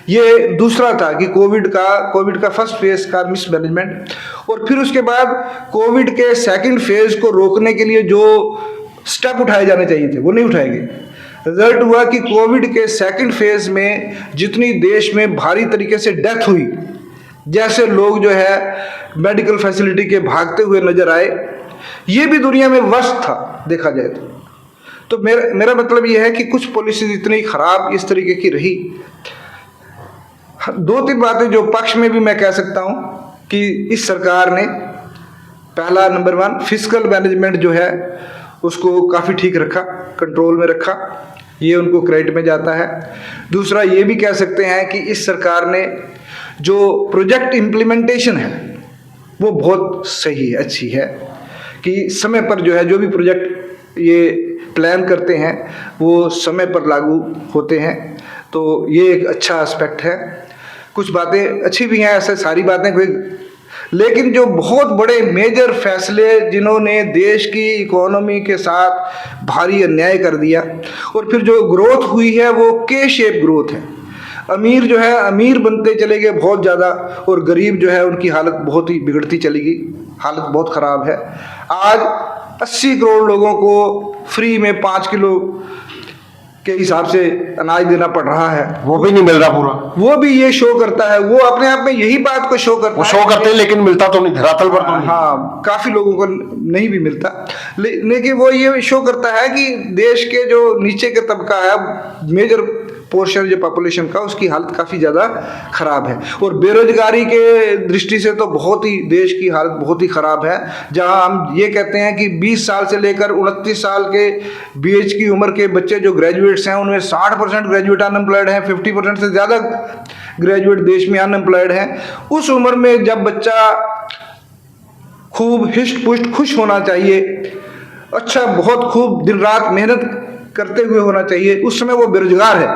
ये दूसरा था कि कोविड का फर्स्ट फेज का मिसमैनेजमेंट, और फिर उसके बाद कोविड के सेकंड फेज को रोकने के लिए जो स्टेप उठाए जाने चाहिए थे वो नहीं उठाए गए। रिजल्ट हुआ कि कोविड के सेकंड फेज में जितनी देश में भारी तरीके से डेथ हुई, जैसे लोग जो है मेडिकल फैसिलिटी के भागते हुए नजर आए, ये भी दुनिया में वर्स्ट था देखा जाए तो मेरा मतलब ये है कि कुछ पॉलिसीज इतनी खराब इस तरीके की रही। 2-3 बातें जो पक्ष में भी मैं कह सकता हूं कि इस सरकार ने, पहला नंबर 1 फिस्कल मैनेजमेंट जो है उसको काफ़ी ठीक रखा, कंट्रोल में रखा, ये उनको क्रेडिट में जाता है। दूसरा ये भी कह सकते हैं कि इस सरकार ने जो प्रोजेक्ट इम्प्लीमेंटेशन है वो बहुत सही है, अच्छी है, कि समय पर जो है जो भी प्रोजेक्ट ये प्लान करते हैं वो समय पर लागू होते हैं, तो ये एक अच्छा एस्पेक्ट है। कुछ बातें अच्छी भी हैं, ऐसे सारी बातें कोई, लेकिन जो बहुत बड़े मेजर फैसले जिन्होंने देश की इकोनॉमी के साथ भारी अन्याय कर दिया, और फिर जो ग्रोथ हुई है वो के शेप ग्रोथ है। अमीर जो है अमीर बनते चले गए बहुत ज़्यादा, और गरीब जो है उनकी हालत बहुत ही बिगड़ती चली गई, हालत बहुत ख़राब है। आज 80 करोड़ लोगों को फ्री में 5 किलो के हिसाब से अनाज देना पड़ रहा है, वो भी नहीं मिल रहा पूरा। वो भी ये शो करता है, वो अपने आप में यही बात को शो करता वो है। शो करते हैं लेकिन मिलता तो नहीं, धरातल पर तो नहीं। हाँ, काफी लोगों को नहीं भी मिलता, लेकिन वो ये शो करता है कि देश के जो नीचे के तबका है, मेजर पोर्शन जो पॉपुलेशन का, उसकी हालत काफ़ी ज़्यादा ख़राब है। और बेरोजगारी के दृष्टि से तो बहुत ही देश की हालत बहुत ही ख़राब है, जहां हम ये कहते हैं कि 20 साल से लेकर 29 साल के बीएच की उम्र के बच्चे जो ग्रेजुएट्स हैं उनमें 60% ग्रेजुएट अनएम्प्लॉयड हैं, 50% से ज़्यादा ग्रेजुएट देश में अनएम्प्लॉयड हैं। उस उम्र में जब बच्चा खूब हिष्ट पुष्ट खुश होना चाहिए, अच्छा बहुत खूब दिन रात मेहनत करते हुए होना चाहिए, उस समय वो बेरोजगार है,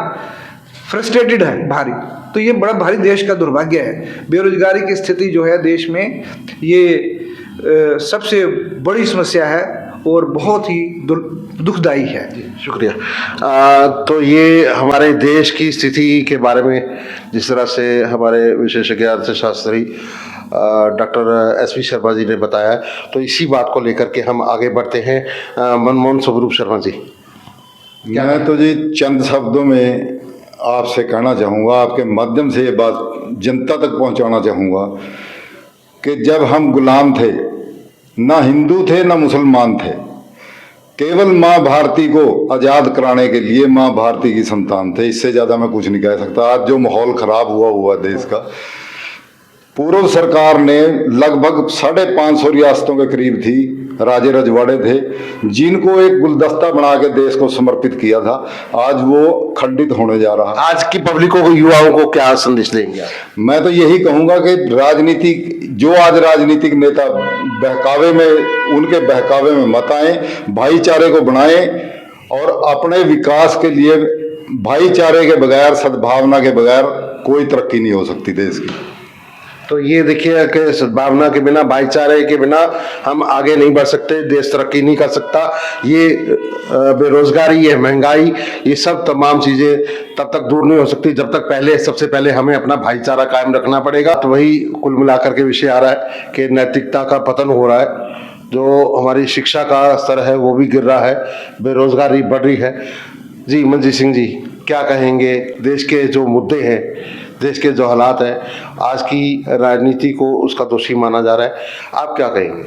फ्रस्ट्रेटेड है भारी, तो ये बड़ा भारी देश का दुर्भाग्य है। बेरोजगारी की स्थिति जो है देश में, ये सबसे बड़ी समस्या है और बहुत ही दुखदाई है। शुक्रिया। तो ये हमारे देश की स्थिति के बारे में जिस तरह से हमारे विशेषज्ञ अर्थशास्त्री doctor S V Sharma ji ने बताया, तो इसी बात को लेकर के हम आगे बढ़ते हैं। मनमोहन स्वरूप शर्मा जी, मैं तो जी चंद शब्दों में आपसे कहना चाहूँगा, आपके माध्यम से ये बात जनता तक पहुँचाना चाहूँगा कि जब हम गुलाम थे, ना हिंदू थे ना मुसलमान थे, केवल माँ भारती को आज़ाद कराने के लिए माँ भारती की संतान थे। इससे ज़्यादा मैं कुछ नहीं कह सकता। आज जो माहौल ख़राब हुआ देश का, पूर्व सरकार ने लगभग 550 रियासतों के करीब थी, राजे रजवाड़े थे, जिनको एक गुलदस्ता बना के देश को समर्पित किया था, आज वो खंडित होने जा रहा। आज की पब्लिकों को, युवाओं को क्या संदेश देंगे? मैं तो यही कहूंगा कि आज राजनीतिक नेता बहकावे में, उनके बहकावे में मत आए, भाईचारे को बनाएं और अपने विकास के लिए भाईचारे के बगैर, सद्भावना के बगैर कोई तरक्की नहीं हो सकती देश की। तो ये देखिए कि सद्भावना के बिना, भाईचारे के बिना हम आगे नहीं बढ़ सकते, देश तरक्की नहीं कर सकता। ये बेरोजगारी, ये महंगाई, ये सब तमाम चीजें तब तक दूर नहीं हो सकती जब तक सबसे पहले हमें अपना भाईचारा कायम रखना पड़ेगा। तो वही कुल मिलाकर के विषय आ रहा है कि नैतिकता का पतन हो रहा है, जो हमारी शिक्षा का स्तर है वो भी गिर रहा है, बेरोजगारी बढ़ रही है। जी मनजीत सिंह जी, क्या कहेंगे? देश के जो मुद्दे हैं, देश के जो हालात हैं, आज की राजनीति को उसका दोषी माना जा रहा है, आप क्या कहेंगे?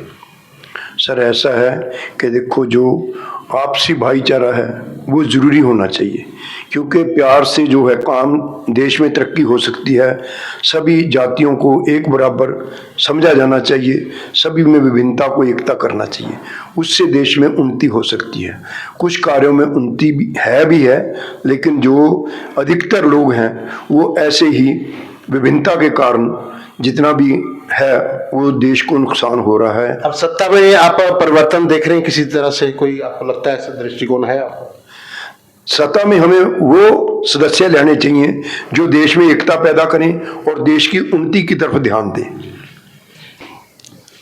सर ऐसा है कि देखो, जो आपसी भाईचारा है वो ज़रूरी होना चाहिए, क्योंकि प्यार से जो है काम देश में तरक्की हो सकती है। सभी जातियों को एक बराबर समझा जाना चाहिए, सभी में विभिन्नता को एकता करना चाहिए, उससे देश में उन्नति हो सकती है। कुछ कार्यों में उन्नति भी है, लेकिन जो अधिकतर लोग हैं वो ऐसे ही विभिन्नता के कारण जितना भी है वो देश को नुकसान हो रहा है। अब सत्ता में आप परिवर्तन देख रहे हैं किसी तरह से, कोई आपको लगता है ऐसा दृष्टिकोण है आपका? सत्ता में हमें वो सदस्य लेने चाहिए जो देश में एकता पैदा करें और देश की उन्नति की तरफ ध्यान दें।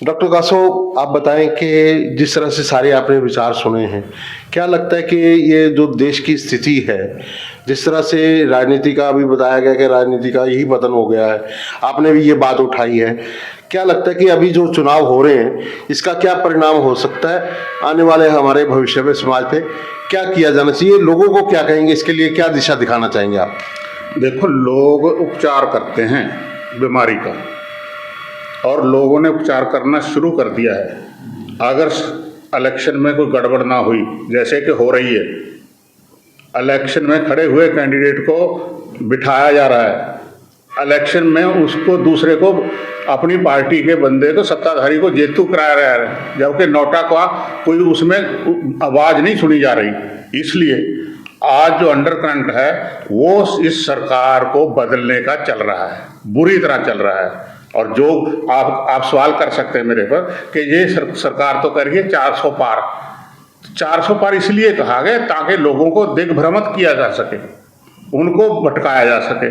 डॉक्टर गासो, आप बताएं कि जिस तरह से सारे आपने विचार सुने हैं, क्या लगता है कि ये जो देश की स्थिति है, जिस तरह से राजनीति का अभी बताया गया कि राजनीति का यही पतन हो गया है, आपने भी ये बात उठाई है, क्या लगता है कि अभी जो चुनाव हो रहे हैं इसका क्या परिणाम हो सकता है आने वाले हमारे भविष्य में समाज पे? क्या किया जाना चाहिए, लोगों को क्या कहेंगे, इसके लिए क्या दिशा दिखाना चाहेंगे आप? देखो, लोग उपचार करते हैं बीमारी का, और लोगों ने उपचार करना शुरू कर दिया है। अगर इलेक्शन में कोई गड़बड़ ना हुई, जैसे कि हो रही है, इलेक्शन में खड़े हुए कैंडिडेट को बिठाया जा रहा है, इलेक्शन में उसको दूसरे को, अपनी पार्टी के बंदे को, सत्ताधारी को जेतू कराया जा रहा है, जबकि नोटा का कोई उसमें आवाज़ नहीं सुनी जा रही। इसलिए आज जो अंडर करंट है वो इस सरकार को बदलने का चल रहा है, बुरी तरह चल रहा है। और जो आप सवाल कर सकते हैं मेरे पर कि ये सरकार तो कर रही है 400 पार। 400 पार इसलिए कहा गया ताकि लोगों को दिग्भ्रमित किया जा सके, उनको भटकाया जा सके।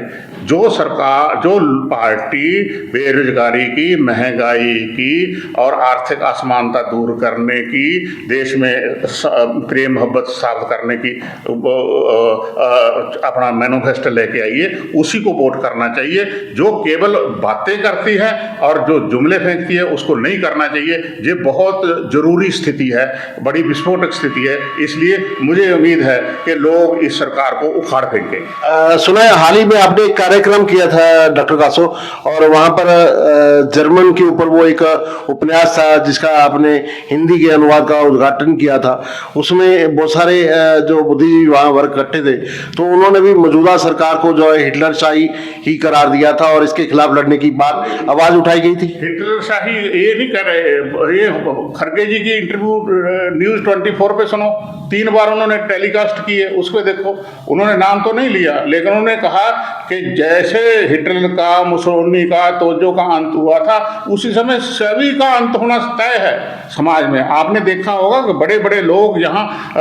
जो सरकार, जो पार्टी बेरोजगारी की, महंगाई की और आर्थिक असमानता दूर करने की, देश में प्रेम मोहब्बत स्थापित करने की अपना मैनिफेस्टो लेके आई है, उसी को वोट करना चाहिए। जो केवल बातें करती है और जो जुमले फेंकती है उसको नहीं करना चाहिए। ये बहुत जरूरी स्थिति है, बड़ी विस्फोटक स्थिति है। इसलिए मुझे उम्मीद है कि लोग इस सरकार को उखाड़ फेंकेंगे। सुना है हाल ही में आपने एक कार्यक्रम किया था डॉक्टर गासो, और वहां पर जर्मन के ऊपर वो एक उपन्यास था जिसका आपने हिंदी के अनुवाद का उद्घाटन किया था। उसमें बहुत सारे जो बुद्धिजीवी वहां वर्ग इकट्ठे थे, तो उन्होंने भी मौजूदा सरकार को जो है हिटलरशाही ही करार दिया था और इसके खिलाफ लड़ने की बात आवाज उठाई गई थी। हिटलरशाही ये नहीं कर रहे, ये खड़गे जी की इंटरव्यू न्यूज़ 24 पे सुनो, 3 बार उन्होंने टेलीकास्ट की है, उसको देखो। उन्होंने नाम तो नहीं लिया, लेकिन उन्होंने कहा कि जैसे हिटलर का, मुसोलिनी का, तोजो का अंत हुआ था, उसी समय सभी का अंत होना तय है समाज में। आपने देखा होगा कि बड़े बड़े लोग यहाँ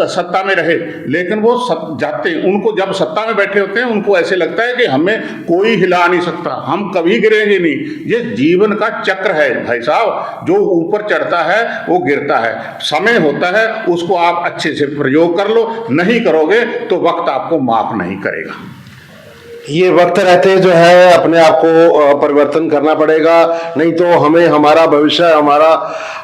सत्ता में रहे, लेकिन वो जाते हैं, उनको जब सत्ता में बैठे होते हैं उनको ऐसे लगता है कि हमें कोई हिला नहीं सकता, हम कभी गिरेंगे नहीं। ये जीवन का चक्र है भाई साहब, जो ऊपर चढ़ता है वो गिरता है। समय होता है, उसको आप अच्छे से प्रयोग कर लो, नहीं करोगे तो वक्त आपको माफ नहीं करेगा। ये वक्त रहते जो है अपने आप को परिवर्तन करना पड़ेगा, नहीं तो हमें हमारा भविष्य, हमारा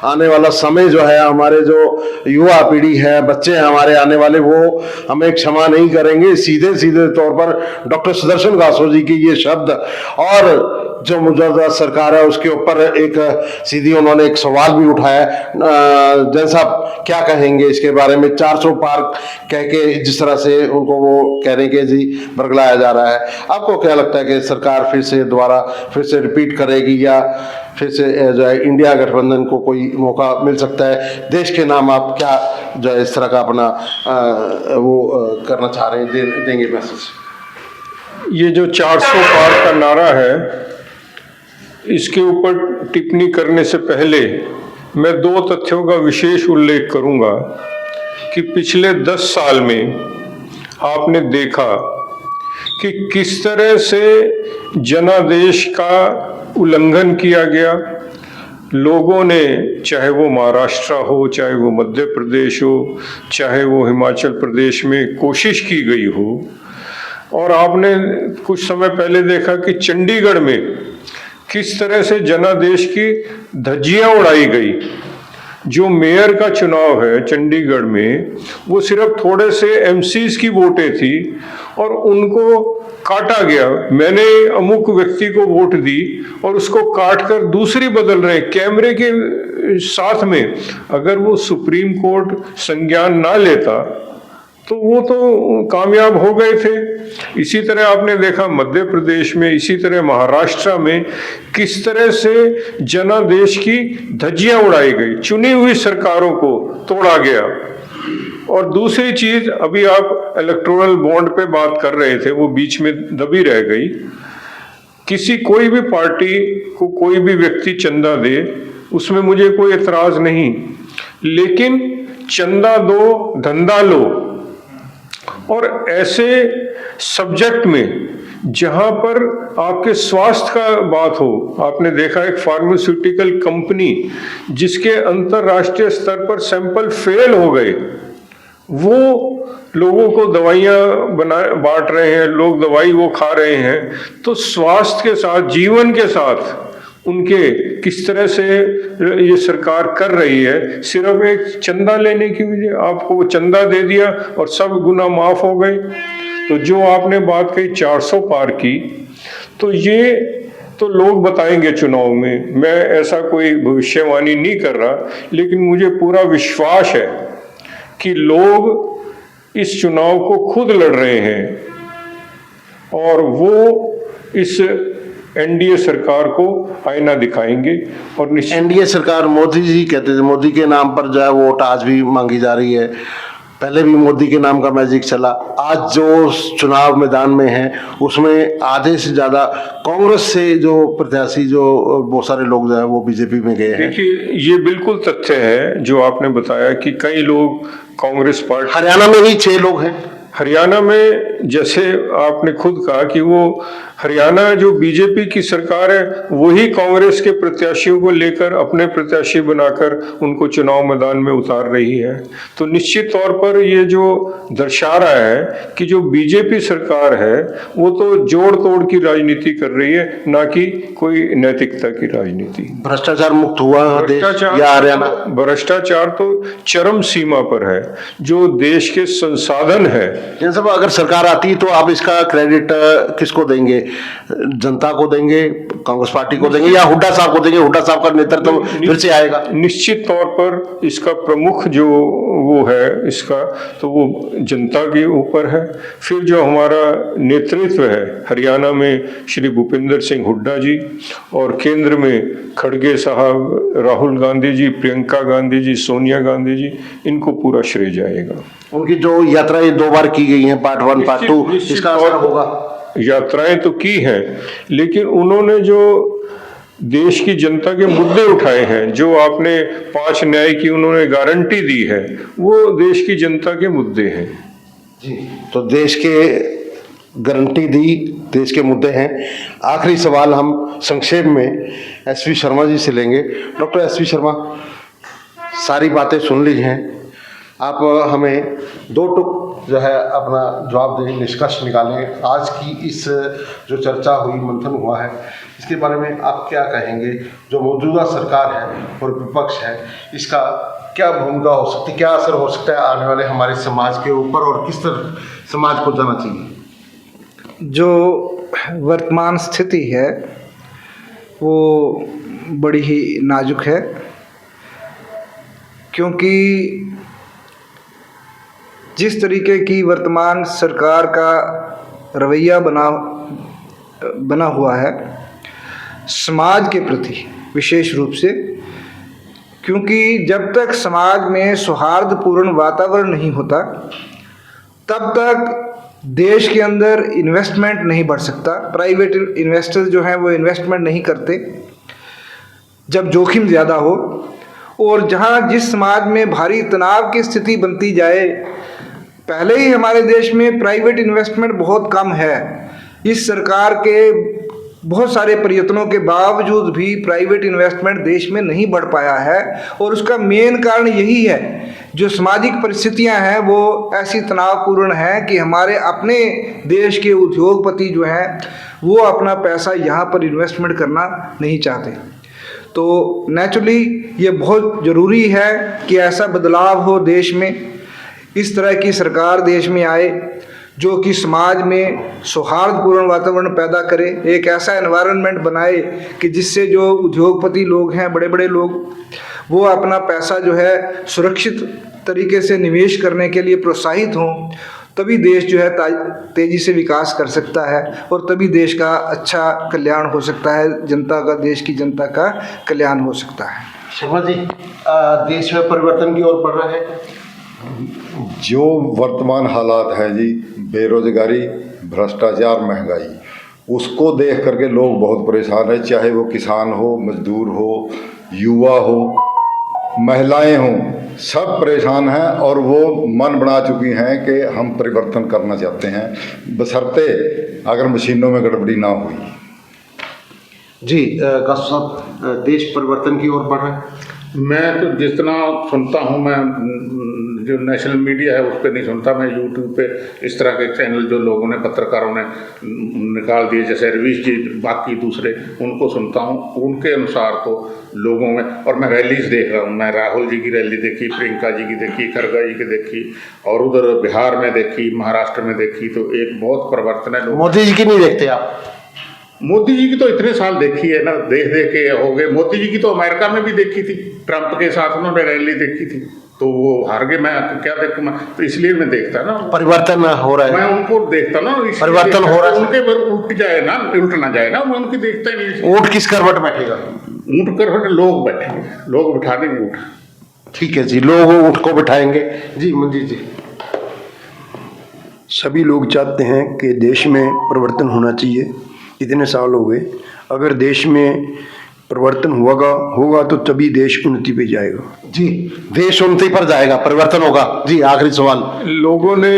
आने वाला समय जो है, हमारे जो युवा पीढ़ी है, बच्चे हमारे आने वाले, वो हमें क्षमा नहीं करेंगे। सीधे सीधे तौर पर डॉक्टर सुदर्शन गासो जी के ये शब्द, और जो मौजूदा सरकार है उसके ऊपर एक सीधी उन्होंने एक सवाल भी उठाया। जैन साहब क्या कहेंगे इसके बारे में? 400 पार कह के जिस तरह से उनको वो कह रहे हैं कि जी बरगलाया जा रहा है, आपको क्या लगता है कि सरकार फिर से दोबारा फिर से रिपीट करेगी, या फिर से जो है इंडिया गठबंधन को कोई मौका मिल सकता है? देश के नाम आप क्या जो है इस तरह का अपना करना चाह रहे हैं, देंगे मैसेज? ये जो 400 पार का नारा है, इसके ऊपर टिप्पणी करने से पहले मैं 2 तथ्यों का विशेष उल्लेख करूंगा कि पिछले 10 साल में आपने देखा कि किस तरह से जनादेश का उल्लंघन किया गया। लोगों ने, चाहे वो महाराष्ट्र हो, चाहे वो मध्य प्रदेश हो, चाहे वो हिमाचल प्रदेश में कोशिश की गई हो, और आपने कुछ समय पहले देखा कि चंडीगढ़ में किस तरह से जनादेश की धज्जियां उड़ाई गई। जो मेयर का चुनाव है चंडीगढ़ में, वो सिर्फ थोड़े से एमसीज की वोटें थी और उनको काटा गया। मैंने अमुक व्यक्ति को वोट दी और उसको काट कर दूसरी बदल रहे कैमरे के साथ में। अगर वो सुप्रीम कोर्ट संज्ञान ना लेता तो वो तो कामयाब हो गए थे। इसी तरह आपने देखा मध्य प्रदेश में, इसी तरह महाराष्ट्र में किस तरह से जनादेश की धज्जियां उड़ाई गई, चुनी हुई सरकारों को तोड़ा गया। और दूसरी चीज, अभी आप इलेक्टोरल बॉन्ड पे बात कर रहे थे, वो बीच में दबी रह गई किसी कोई भी पार्टी को कोई भी व्यक्ति चंदा दे, उसमें मुझे कोई एतराज नहीं, लेकिन चंदा दो, धंधा लो। और ऐसे सब्जेक्ट में जहां पर आपके स्वास्थ्य का बात हो, आपने देखा एक फार्मास्यूटिकल कंपनी जिसके अंतरराष्ट्रीय स्तर पर सैंपल फेल हो गए, वो लोगों को दवाइयां बांट रहे हैं, लोग दवाई वो खा रहे हैं। तो स्वास्थ्य के साथ, जीवन के साथ उनके किस तरह से ये सरकार कर रही है, सिर्फ एक चंदा लेने की वजह, आपको वो चंदा दे दिया और सब गुनाह माफ हो गए। तो जो आपने बात कही 400 पार की, तो ये तो लोग बताएंगे चुनाव में, मैं ऐसा कोई भविष्यवाणी नहीं कर रहा, लेकिन मुझे पूरा विश्वास है कि लोग इस चुनाव को खुद लड़ रहे हैं और वो इस एनडीए सरकार को आईना दिखाएंगे। और एनडीए सरकार, मोदी जी कहते थे, मोदी के नाम पर जो है वोट आज भी मांगी जा रही है। पहले भी मोदी के नाम का मैजिक चला। आज जो चुनाव मैदान में है उसमें आधे से ज़्यादा कांग्रेस से जो प्रत्याशी, जो बहुत सारे लोग जो है वो बीजेपी में गए हैं। देखिए, ये बिल्कुल तथ्य है जो आपने बताया कि कई लोग कांग्रेस पार्टी, हरियाणा में ही 6 लोग हैं। हरियाणा में जैसे आपने खुद कहा कि वो हरियाणा जो बीजेपी की सरकार है वही कांग्रेस के प्रत्याशियों को लेकर अपने प्रत्याशी बनाकर उनको चुनाव मैदान में उतार रही है। तो निश्चित तौर पर ये जो दर्शा रहा है कि जो बीजेपी सरकार है वो तो जोड़ तोड़ की राजनीति कर रही है, ना कि कोई नैतिकता की राजनीति। भ्रष्टाचार मुक्त हुआ देश या हरियाणा? भ्रष्टाचार तो चरम सीमा पर है। जो देश के संसाधन है, जैसे साहब, अगर सरकार आती है तो आप इसका क्रेडिट किसको देंगे? जनता को देंगे, कांग्रेस पार्टी को देंगे, या हुड्डा साहब को देंगे? हुड्डा साहब का नेतृत्व फिर से आएगा। निश्चित तौर पर इसका प्रमुख जो वो है इसका, तो वो जनता के ऊपर है। फिर जो हमारा नेतृत्व है हरियाणा में, श्री भूपेंद्र सिंह हुड्डा जी, और केंद्र में खड़गे साहब, राहुल गांधी जी, प्रियंका गांधी जी, सोनिया गांधी जी, इनको पूरा श्रेय जाएगा। उनकी जो यात्राएं 2 बार की गई हैं, पार्ट 1 पार्ट 2, इसका असर होगा। यात्राएं तो की हैं, लेकिन उन्होंने जो देश की जनता के मुद्दे उठाए हैं, जो आपने 5 न्याय की उन्होंने गारंटी दी है, वो देश की जनता के मुद्दे हैं। जी, तो देश के गारंटी दी, देश के मुद्दे हैं। आखिरी सवाल हम संक्षेप में एसवी शर्मा जी से लेंगे। डॉक्टर एसवी शर्मा, सारी बातें सुन ली हैं, आप हमें 2 टुक जो है अपना जवाब दें, निष्कर्ष निकालें। आज की इस जो चर्चा हुई, मंथन हुआ है, इसके बारे में आप क्या कहेंगे? जो मौजूदा सरकार है और विपक्ष है, इसका क्या भूमिका हो सकती है, क्या असर हो सकता है आने वाले हमारे समाज के ऊपर, और किस तरह समाज को जाना चाहिए? जो वर्तमान स्थिति है वो बड़ी ही नाजुक है, क्योंकि जिस तरीके की वर्तमान सरकार का रवैया बना हुआ है समाज के प्रति, विशेष रूप से, क्योंकि जब तक समाज में सौहार्दपूर्ण वातावरण नहीं होता तब तक देश के अंदर इन्वेस्टमेंट नहीं बढ़ सकता। प्राइवेट इन्वेस्टर्स जो हैं वो इन्वेस्टमेंट नहीं करते जब जोखिम ज़्यादा हो, और जहाँ जिस समाज में भारी तनाव की स्थिति बनती जाए, पहले ही हमारे देश में प्राइवेट इन्वेस्टमेंट बहुत कम है। इस सरकार के बहुत सारे प्रयत्नों के बावजूद भी प्राइवेट इन्वेस्टमेंट देश में नहीं बढ़ पाया है, और उसका मेन कारण यही है, जो सामाजिक परिस्थितियां हैं वो ऐसी तनावपूर्ण हैं कि हमारे अपने देश के उद्योगपति जो हैं वो अपना पैसा यहाँ पर इन्वेस्टमेंट करना नहीं चाहते। तो नेचुरली ये बहुत ज़रूरी है कि ऐसा बदलाव हो देश में, इस तरह की सरकार देश में आए जो कि समाज में सौहार्दपूर्ण वातावरण पैदा करे, एक ऐसा एनवायरनमेंट बनाए कि जिससे जो उद्योगपति लोग हैं, बड़े बड़े लोग, वो अपना पैसा जो है सुरक्षित तरीके से निवेश करने के लिए प्रोत्साहित हों। तभी देश जो है तेज़ी से विकास कर सकता है, और तभी देश का अच्छा कल्याण हो सकता है, जनता का, देश की जनता का कल्याण हो सकता है। शर्मा जी, देश में परिवर्तन की ओर बढ़ रहा है? जो वर्तमान हालात है जी, बेरोजगारी, भ्रष्टाचार, महंगाई, उसको देख करके लोग बहुत परेशान है, चाहे वो किसान हो, मजदूर हो, युवा हो, महिलाएं हों, सब परेशान हैं और वो मन बना चुकी हैं कि हम परिवर्तन करना चाहते हैं, बशर्ते अगर मशीनों में गड़बड़ी ना हुई। जी कासू साहब, देश परिवर्तन की ओर बढ़ रहा है। मैं तो जितना सुनता हूँ, मैं जो नेशनल मीडिया है उस पर नहीं सुनता, मैं यूट्यूब पे इस तरह के चैनल जो लोगों ने, पत्रकारों ने निकाल दिए, जैसे रवीश जी, बाकी दूसरे, उनको सुनता हूँ। उनके अनुसार तो लोगों में, और मैं रैलीज देख रहा हूँ, मैं राहुल जी की रैली देखी, प्रियंका जी की देखी, खरगा जी की देखी, और उधर बिहार में देखी, महाराष्ट्र में देखी, तो एक बहुत परिवर्तन है। मोदी जी की नहीं देखते आप? मोदी जी की तो इतने साल देखी है ना, देख देख के हो गए। मोदी जी की तो अमेरिका में भी देखी थी, ट्रंप के साथ उन्होंने रैली देखी थी, तो वो हार गए। मैं क्या देखूं, मैं तो इसलिए मैं देखता ना, परिवर्तन हो रहा है, मैं उनको देखता ना, परिवर्तन हो रहा है। उनके उल्ट जाए ना, उल्ट ना जाए ना, मैं उनकी देखता ही नहीं। ऊंट किस करवट बैठेगा? ऊँट करवट लोग बैठेंगे, लोग बिठा देंगे ऊँट। ठीक है जी, लोग ऊंट को बिठाएंगे। जी मंजीत जी। सभी लोग चाहते हैं कि देश में परिवर्तन होना चाहिए। इतने साल हो गए, अगर देश में परिवर्तन होगा तो तभी देश उन्नति पे जाएगा। जी, देश उन्नति पर जाएगा, परिवर्तन होगा। जी आखिरी सवाल। लोगों ने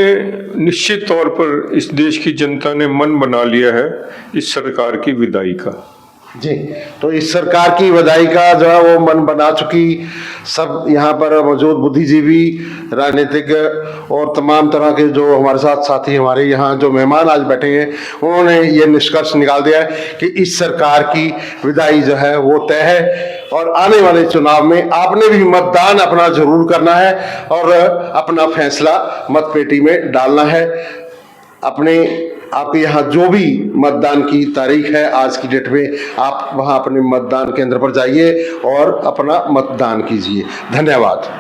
निश्चित तौर पर, इस देश की जनता ने मन बना लिया है इस सरकार की विदाई का। जी, तो इस सरकार की विदाई का जो है वो मन बना चुकी सब यहाँ पर मौजूद बुद्धिजीवी, राजनीतिज्ञ और तमाम तरह के जो हमारे साथ साथी, हमारे यहाँ जो मेहमान आज बैठे हैं, उन्होंने ये निष्कर्ष निकाल दिया है कि इस सरकार की विदाई जो है वो तय है, और आने वाले चुनाव में आपने भी मतदान अपना जरूर करना है और अपना फैसला मतपेटी में डालना है। आपके यहाँ जो भी मतदान की तारीख है आज की डेट में, आप वहाँ अपने मतदान केंद्र पर जाइए और अपना मतदान कीजिए। धन्यवाद।